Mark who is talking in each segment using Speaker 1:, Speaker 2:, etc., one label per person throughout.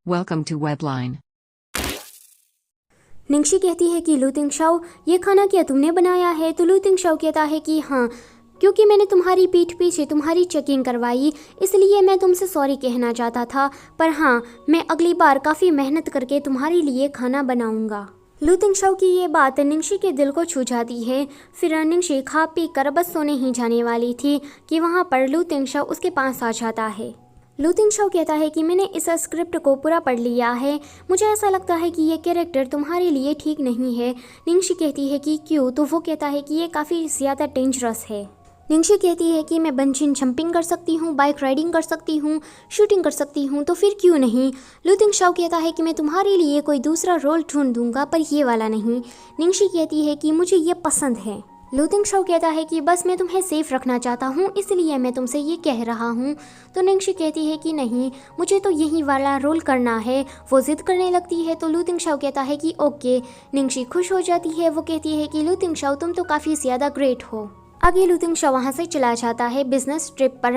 Speaker 1: Welcome to Webline.
Speaker 2: निंगशी कहती है कि लू तिंगशाओ, ये खाना क्या तुमने बनाया है? तो लू तिंगशाओ कहता है कि हाँ, क्योंकि मैंने तुम्हारी पीठ पीछे तुम्हारी चेकिंग करवाई, इसलिए मैं तुमसे सॉरी कहना चाहता था। पर हाँ, मैं अगली बार काफ़ी मेहनत करके तुम्हारे लिए खाना बनाऊंगा। लू तिंगशाओ की ये बात निंगशी के दिल को छू जाती है। फिर निंगशी खा पी कर बस सोने ही जाने वाली थी कि वहाँ पर लू तिंगशाओ उसके पास आ जाता है। लू तिंगशाओ कहता है कि मैंने इस स्क्रिप्ट को पूरा पढ़ लिया है, मुझे ऐसा लगता है कि ये कैरेक्टर तुम्हारे लिए ठीक नहीं है। निंगशी कहती है कि क्यों? तो वो कहता है कि ये काफ़ी ज़्यादा डेंजरस है। निंगशी कहती है कि मैं बंजी जंपिंग कर सकती हूँ, बाइक राइडिंग कर सकती हूँ, शूटिंग कर सकती हूँ, तो फिर क्यों नहीं? लू तिंगशाओ कहता है कि मैं तुम्हारे लिए कोई दूसरा रोल ढूंढ दूंगा, पर ये वाला नहीं। निंगशी कहती है कि मुझे ये पसंद है। लू तिंगशाओ कहता है कि बस मैं तुम्हें सेफ रखना चाहता हूँ, इसलिए मैं तुमसे ये कह रहा हूँ। तो निंगशी कहती है कि नहीं, मुझे तो यही वाला रोल करना है। वो जिद करने लगती है तो लू तिंगशाओ कहता है कि ओके। निंगशी खुश हो जाती है। वो कहती है कि लू तिंगशाओ, तुम तो काफ़ी ज़्यादा ग्रेट हो। आगे लू तिंगशाओ वहाँ से चला जाता है बिजनेस ट्रिप पर।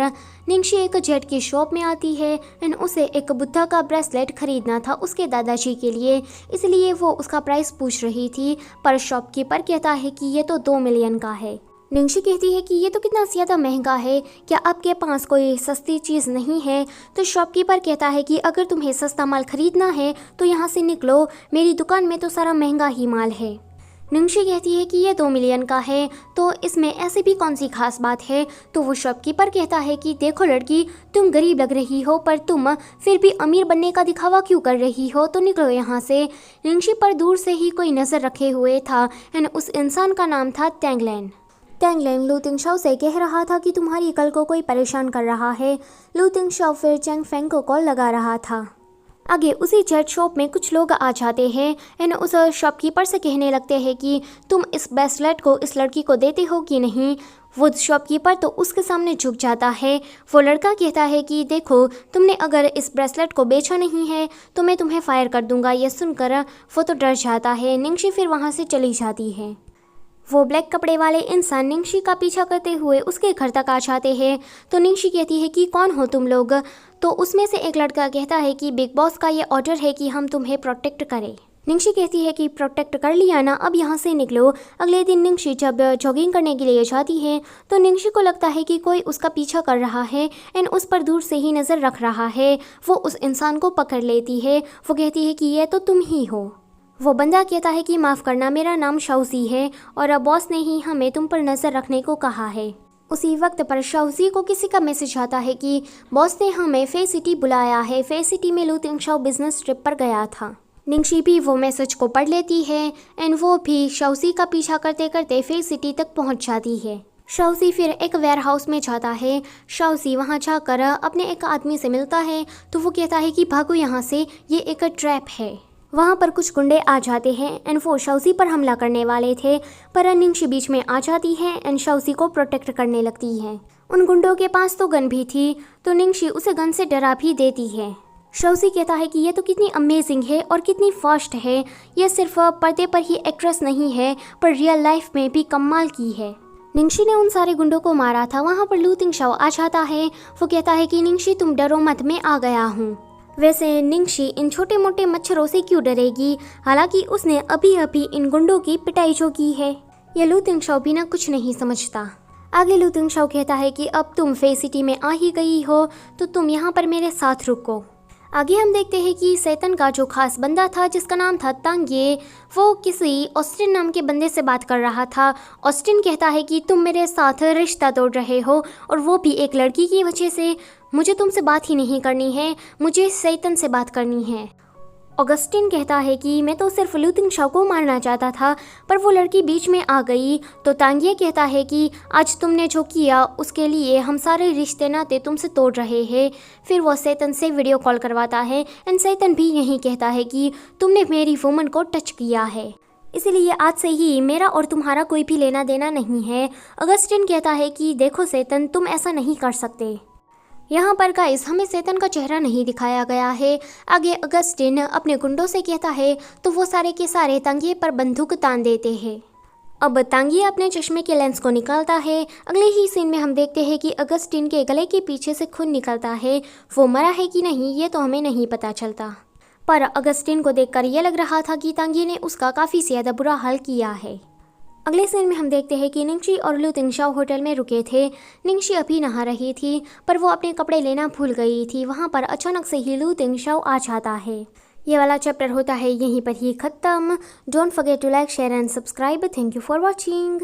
Speaker 2: निंगशी एक जेट की शॉप में आती है एंड उसे एक बुद्धा का ब्रेसलेट खरीदना था उसके दादाजी के लिए, इसलिए वो उसका प्राइस पूछ रही थी। पर शॉपकीपर कहता है कि ये तो 2 मिलियन का है। निंगशी कहती है कि ये तो कितना ज़्यादा महंगा है, क्या आपके पास कोई सस्ती चीज़ नहीं है? तो शॉपकीपर कहता है कि अगर तुम्हें सस्ता माल खरीदना है तो यहाँ से निकलो, मेरी दुकान में तो सारा महंगा ही माल है। निंगशी कहती है कि ये 2 मिलियन का है, तो इसमें ऐसी भी कौन सी खास बात है? तो वो शॉपकीपर कहता है कि देखो लड़की, तुम गरीब लग रही हो पर तुम फिर भी अमीर बनने का दिखावा क्यों कर रही हो? तो निकलो यहाँ से। निंगशी पर दूर से ही कोई नज़र रखे हुए था एंड उस इंसान का नाम था टैंगलैन। टैंगलैन लू तिंगशाओ से कह रहा था कि तुम्हारी कल को कोई परेशान कर रहा है। लू तिंगशाओ फिर चैंग फेंग को कॉल लगा रहा था। आगे उसी जेट शॉप में कुछ लोग आ जाते हैं एंड उस शॉपकीपर से कहने लगते हैं कि तुम इस ब्रेसलेट को इस लड़की को देते हो कि नहीं। वो शॉपकीपर तो उसके सामने झुक जाता है। वो लड़का कहता है कि देखो, तुमने अगर इस ब्रेसलेट को बेचा नहीं है तो मैं तुम्हें फायर कर दूंगा। यह सुनकर वो तो डर जाता है। निंगशी फिर वहाँ से चली जाती है। वो ब्लैक कपड़े वाले इंसान निंगशी का पीछा करते हुए उसके घर तक आ जाते हैं। तो निंगशी कहती है कि कौन हो तुम लोग? तो उसमें से एक लड़का कहता है कि बिग बॉस का ये ऑर्डर है कि हम तुम्हें प्रोटेक्ट करें। निंगशी कहती है कि प्रोटेक्ट कर लिया ना, अब यहाँ से निकलो। अगले दिन निंगशी जब जॉगिंग करने के लिए जाती है तो निंगशी को लगता है कि कोई उसका पीछा कर रहा है एंड उस पर दूर से ही नज़र रख रहा है। वो उस इंसान को पकड़ लेती है। वो कहती है कि ये तो तुम ही हो। वो बंदा कहता है कि माफ़ करना, मेरा नाम शाओजी है और बॉस ने ही हमें तुम पर नज़र रखने को कहा है। उसी वक्त पर शाओजी को किसी का मैसेज आता है कि बॉस ने हमें फे सिटी बुलाया है। फे सिटी में लू तिंगशाओ बिजनेस ट्रिप पर गया था। निंगशी भी वो मैसेज को पढ़ लेती है एंड वो भी शाओजी का पीछा करते करते फे सिटी तक पहुंच जाती है। शाओजी फिर एक वेयर हाउस में जाता है। शाओजी वहां जाकर अपने एक आदमी से मिलता है तो वो कहता है कि भागो यहाँ से, ये एक ट्रैप है। वहाँ पर कुछ गुंडे आ जाते हैं एंड वो शाओजी पर हमला करने वाले थे, पर निंगशी बीच में आ जाती है एंड शाओजी को प्रोटेक्ट करने लगती है। उन गुंडों के पास तो गन भी थी तो निंगशी उसे गन से डरा भी देती है। शाओजी कहता है कि ये तो कितनी अमेजिंग है और कितनी फास्ट है, ये सिर्फ पर्दे पर ही एक्ट्रेस नहीं है पर रियल लाइफ में भी कमाल की है। निंगशी ने उन सारे गुंडों को मारा था। वहाँ पर लू तिंगशाओ आ जाता है। वो कहता है कि निंगशी तुम डरो मत, मैं आ गया हूँ। वैसे निंगशी इन छोटे मोटे मच्छरों से क्यों डरेगी, हालांकि उसने अभी अभी इन गुंडों की पिटाई जो की है। ये लू तिंगशाओ भी ना कुछ नहीं समझता। आगे लू तिंगशाओ कहता है कि अब तुम फे सिटी में आ ही गई हो तो तुम यहाँ पर मेरे साथ रुको। आगे हम देखते हैं कि सैतन का जो खास बंदा था जिसका नाम था तांगे, वो किसी ऑस्टिन नाम के बंदे से बात कर रहा था। ऑस्टिन कहता है कि तुम मेरे साथ रिश्ता तोड़ रहे हो और वो भी एक लड़की की वजह से। मुझे तुमसे बात ही नहीं करनी है, मुझे सैतन से बात करनी है। ऑगस्टिन कहता है कि मैं तो सिर्फ लू तिंगशाओ को मारना चाहता था पर वो लड़की बीच में आ गई। तो तांगिया कहता है कि आज तुमने जो किया उसके लिए हम सारे रिश्ते नाते तुमसे तोड़ रहे हैं। फिर वो सैतन से वीडियो कॉल करवाता है एंड सैतन भी यही कहता है कि तुमने मेरी वुमन को टच किया है, इसलिए आज से ही मेरा और तुम्हारा कोई भी लेना देना नहीं है। ऑगस्टिन कहता है कि देखो सैतन, तुम ऐसा नहीं कर सकते। यहाँ पर गाइस हमें सैतन का चेहरा नहीं दिखाया गया है। आगे ऑगस्टिन अपने गुंडों से कहता है तो वो सारे के सारे तांगिए पर बंदूक तान देते हैं। अब तांगिया अपने चश्मे के लेंस को निकालता है। अगले ही सीन में हम देखते हैं कि ऑगस्टिन के गले के पीछे से खून निकलता है। वो मरा है कि नहीं ये तो हमें नहीं पता चलता। पर अगस्टिन को देखकर यह लग रहा था कि तांगी ने उसका काफ़ी ज़्यादा बुरा हाल किया है। अगले सीन में हम देखते हैं कि निंगशी और लू तिंगशाओ होटल में रुके थे। निंगशी अभी नहा रही थी पर वो अपने कपड़े लेना भूल गई थी। वहाँ पर अचानक से ही लू तिंगशाओ आ जाता है। ये वाला चैप्टर होता है यहीं पर ही ख़त्म। Don't forget to like share and subscribe. Thank you for watching.